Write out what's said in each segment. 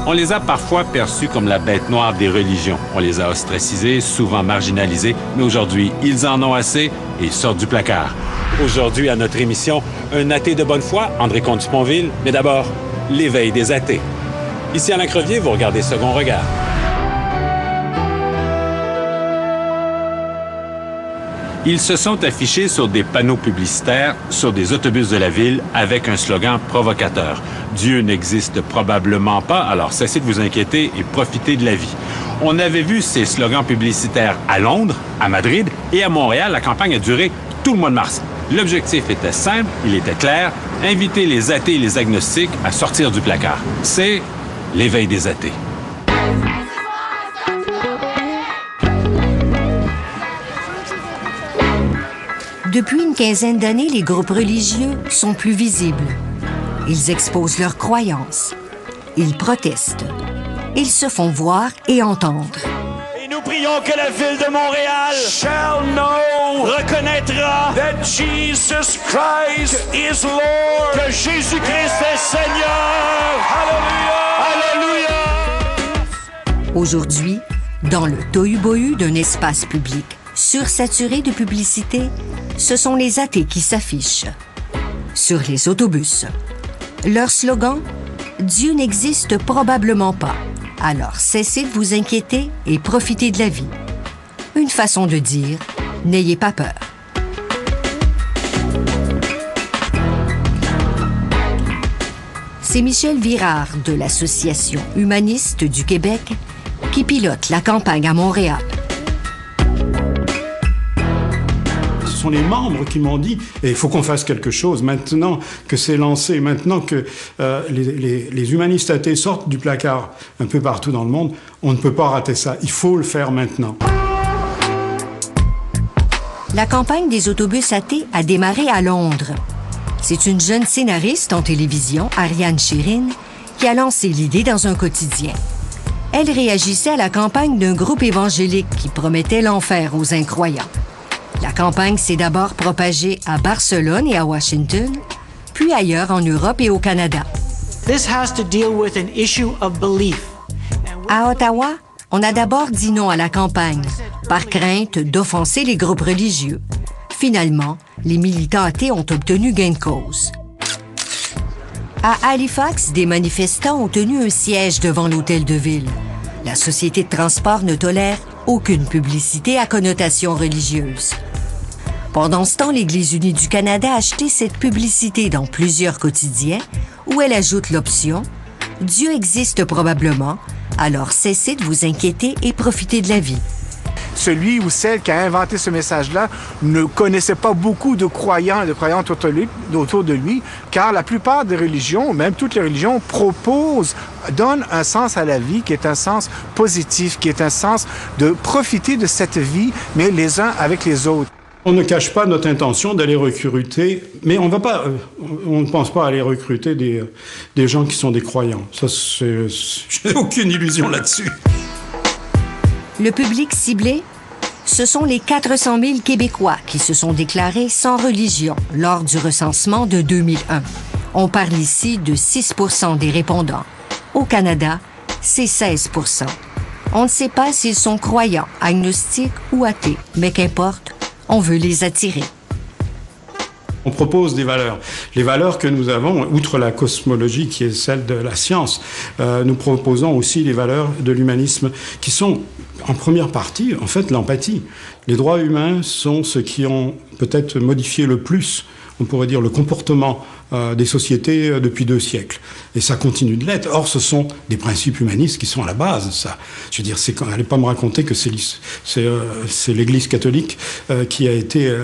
On les a parfois perçus comme la bête noire des religions. On les a ostracisés, souvent marginalisés, mais aujourd'hui, ils en ont assez et sortent du placard. Aujourd'hui, à notre émission, un athée de bonne foi, André Comte-Sponville, mais d'abord, l'éveil des athées. Ici, Alain Crevier, vous regardez Second Regard. Ils se sont affichés sur des panneaux publicitaires, sur des autobus de la ville, avec un slogan provocateur. Dieu n'existe probablement pas, alors cessez de vous inquiéter et profitez de la vie. On avait vu ces slogans publicitaires à Londres, à Madrid et à Montréal. La campagne a duré tout le mois de mars. L'objectif était simple, il était clair, inviter les athées et les agnostiques à sortir du placard. C'est l'éveil des athées. Depuis une quinzaine d'années, les groupes religieux sont plus visibles. Ils exposent leurs croyances. Ils protestent. Ils se font voir et entendre. Et nous prions que la ville de Montréal shall know, reconnaîtra that Jesus Christ is Lord, que Jésus-Christ est Seigneur. Alléluia! Alléluia! Aujourd'hui, dans le tohu-bohu d'un espace public sursaturé de publicité, ce sont les athées qui s'affichent. Sur les autobus. Leur slogan, « Dieu n'existe probablement pas. Alors cessez de vous inquiéter et profitez de la vie. » Une façon de dire, « N'ayez pas peur. » C'est Michel Virard de l'Association humaniste du Québec qui pilote la campagne à Montréal. Ce sont les membres qui m'ont dit « il faut qu'on fasse quelque chose maintenant que c'est lancé, maintenant que les humanistes athées sortent du placard un peu partout dans le monde, on ne peut pas rater ça, il faut le faire maintenant. » La campagne des autobus athées a démarré à Londres. C'est une jeune scénariste en télévision, Ariane Chérine, qui a lancé l'idée dans un quotidien. Elle réagissait à la campagne d'un groupe évangélique qui promettait l'enfer aux incroyants. La campagne s'est d'abord propagée à Barcelone et à Washington, puis ailleurs en Europe et au Canada. This has to deal with an issue of belief. À Ottawa, on a d'abord dit non à la campagne, par crainte d'offenser les groupes religieux. Finalement, les militants athées ont obtenu gain de cause. À Halifax, des manifestants ont tenu un siège devant l'hôtel de ville. La société de transport ne tolère aucune publicité à connotation religieuse. Pendant ce temps, l'Église unie du Canada a acheté cette publicité dans plusieurs quotidiens où elle ajoute l'option « Dieu existe probablement, alors cessez de vous inquiéter et profitez de la vie ». Celui ou celle qui a inventé ce message-là ne connaissait pas beaucoup de croyants et de croyantes autour de lui, car la plupart des religions, même toutes les religions, donnent un sens à la vie qui est un sens positif, qui est un sens de profiter de cette vie, mais les uns avec les autres. On ne cache pas notre intention d'aller recruter, mais on ne pense pas aller recruter des gens qui sont des croyants. Ça, j'ai aucune illusion là-dessus. Le public ciblé, ce sont les 400 000 Québécois qui se sont déclarés sans religion lors du recensement de 2001. On parle ici de 6 % des répondants. Au Canada, c'est 16 %. On ne sait pas s'ils sont croyants, agnostiques ou athées, mais qu'importe, on veut les attirer. On propose des valeurs. Les valeurs que nous avons, outre la cosmologie qui est celle de la science, nous proposons aussi les valeurs de l'humanisme qui sont, en première partie, en fait, l'empathie. Les droits humains sont ce qui ont peut-être modifié le plus, on pourrait dire, le comportement des sociétés depuis 2 siècles. Et ça continue de l'être. Or, ce sont des principes humanistes qui sont à la base, ça. Je veux dire, allez pas me raconter que c'est l'Église catholique qui a été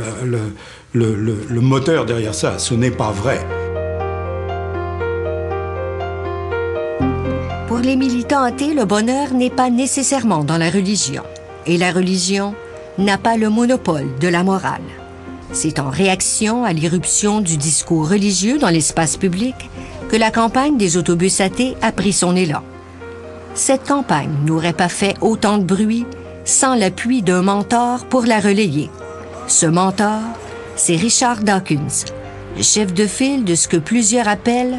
le moteur derrière ça. Ce n'est pas vrai. Pour les militants athées, le bonheur n'est pas nécessairement dans la religion. Et la religion n'a pas le monopole de la morale. C'est en réaction à l'irruption du discours religieux dans l'espace public que la campagne des autobus athées a pris son élan. Cette campagne n'aurait pas fait autant de bruit sans l'appui d'un mentor pour la relayer. Ce mentor, c'est Richard Dawkins, le chef de file de ce que plusieurs appellent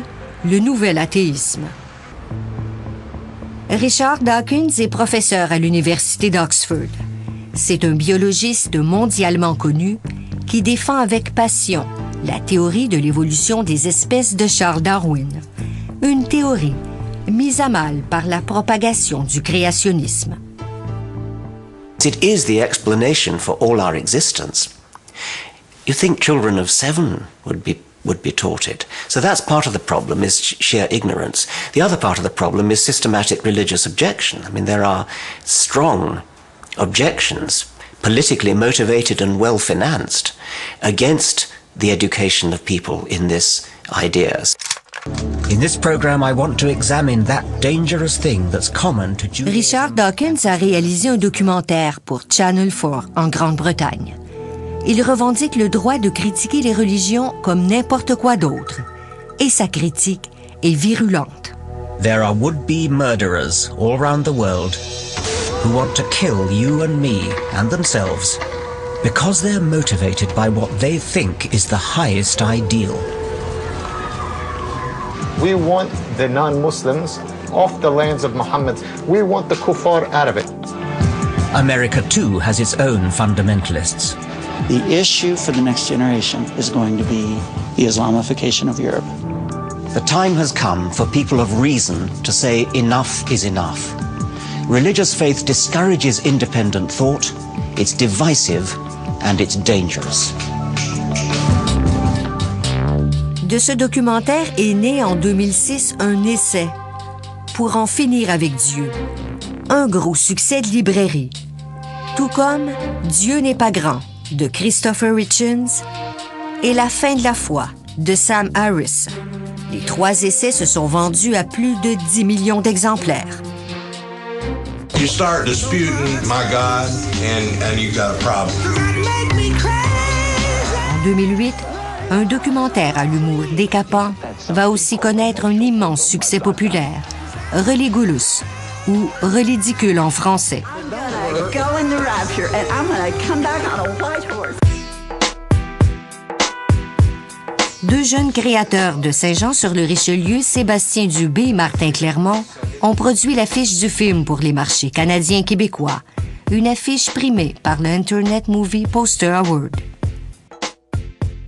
le nouvel athéisme. Richard Dawkins est professeur à l'Université d'Oxford. C'est un biologiste mondialement connu qui défend avec passion la théorie de l'évolution des espèces de Charles Darwin. Une théorie mise à mal par la propagation du créationnisme. It is the explanation for all our existence. You think children of 7 would be taught it. So that's part of the problem, is sheer ignorance. The other part of the problem is systematic religious objection. I mean, there are strong objections, politically motivated and well-financed, against the education of people in these ideas. In this program, I want to examine that dangerous thing that's common to Jews. Richard Dawkins a réalisé un documentaire pour Channel 4 en Grande-Bretagne. Il revendique le droit de critiquer les religions comme n'importe quoi d'autre. Et sa critique est virulente. There are would-be murderers all around the world who want to kill you and me and themselves because they're motivated by what they think is the highest ideal. We want the non-Muslims off the lands of Muhammad. We want the kuffar out of it. America, too, has its own fundamentalists. The issue for the next generation is going to be the Islamification of Europe. The time has come for people of reason to say enough is enough. Religious faith discourages independent thought, it's divisive, and it's dangerous. De ce documentaire est né en 2006 un essai, Pour en finir avec Dieu, un gros succès de librairie. Tout comme Dieu n'est pas grand de Christopher Hitchens et La fin de la foi de Sam Harris. Les 3 essais se sont vendus à plus de 10 millions d'exemplaires. You start disputing my God and you got a problem. En 2008, un documentaire à l'humour décapant va aussi connaître un immense succès populaire, Religulous, ou Relidicule en français. Deux jeunes créateurs de Saint-Jean-sur-le-Richelieu, Sébastien Dubé et Martin Clermont, ont produit l'affiche du film pour les marchés canadiens et québécois, une affiche primée par le Internet Movie Poster Award.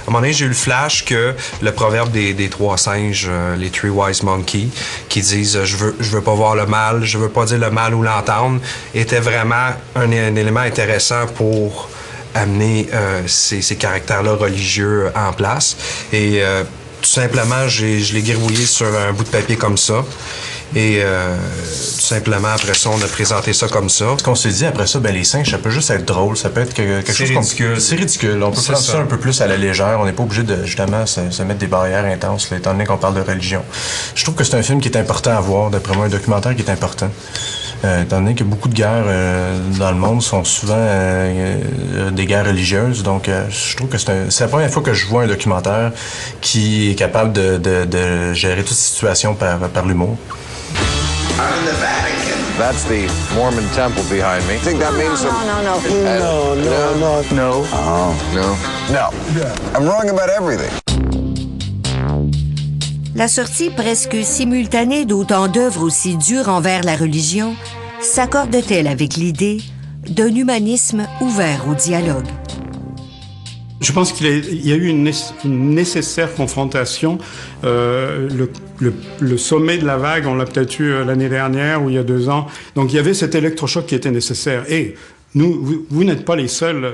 À un moment donné, j'ai eu le flash que le proverbe des 3 singes, les 3 wise monkeys, qui disent je veux pas voir le mal, je veux pas dire le mal ou l'entendre, était vraiment un élément intéressant pour amener ces caractères-là religieux en place. Et tout simplement, je l'ai gribouillé sur un bout de papier comme ça. Et tout simplement, après ça, on a présenté ça comme ça. Ce qu'on s'est dit après ça, les singes, ça peut juste être drôle, ça peut être quelque chose ridicule. C'est ridicule. On peut prendre ça un peu plus à la légère. On n'est pas obligé de, justement, se mettre des barrières intenses, là, étant donné qu'on parle de religion. Je trouve que c'est un film qui est important à voir, d'après moi, un documentaire qui est important. Étant donné que beaucoup de guerres dans le monde sont souvent des guerres religieuses, donc je trouve que c'est la première fois que je vois un documentaire qui est capable de gérer toute situation par l'humour. I'm in the Vatican. That's the Mormon temple behind me. I think that means some... No. Oh. No. No. I'm wrong about everything. La sortie presque simultanée d'autant d'œuvres aussi dures envers la religion s'accorde-t-elle avec l'idée d'un humanisme ouvert au dialogue? Je pense qu'il y a eu une nécessaire confrontation. Le sommet de la vague, on l'a peut-être eu l'année dernière ou il y a 2 ans. Donc il y avait cet électrochoc qui était nécessaire. Et vous n'êtes pas les seuls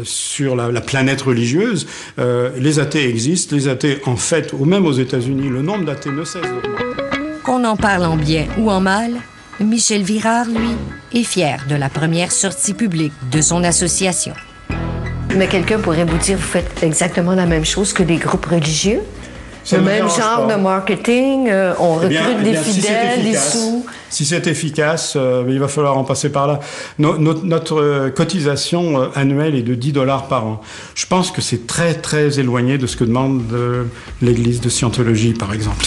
sur la planète religieuse. Les athées existent. Les athées, en fait, ou même aux États-Unis, le nombre d'athées ne cesse d'augmenter. Qu'on en parle en bien ou en mal, Michel Virard, lui, est fier de la première sortie publique de son association. Mais quelqu'un pourrait vous dire, vous faites exactement la même chose que des groupes religieux? Le même genre de marketing, on recrute des fidèles, des sous. Si c'est efficace, il va falloir en passer par là. Notre cotisation annuelle est de $10 par an. Je pense que c'est très, très éloigné de ce que demande l'Église de Scientologie, par exemple.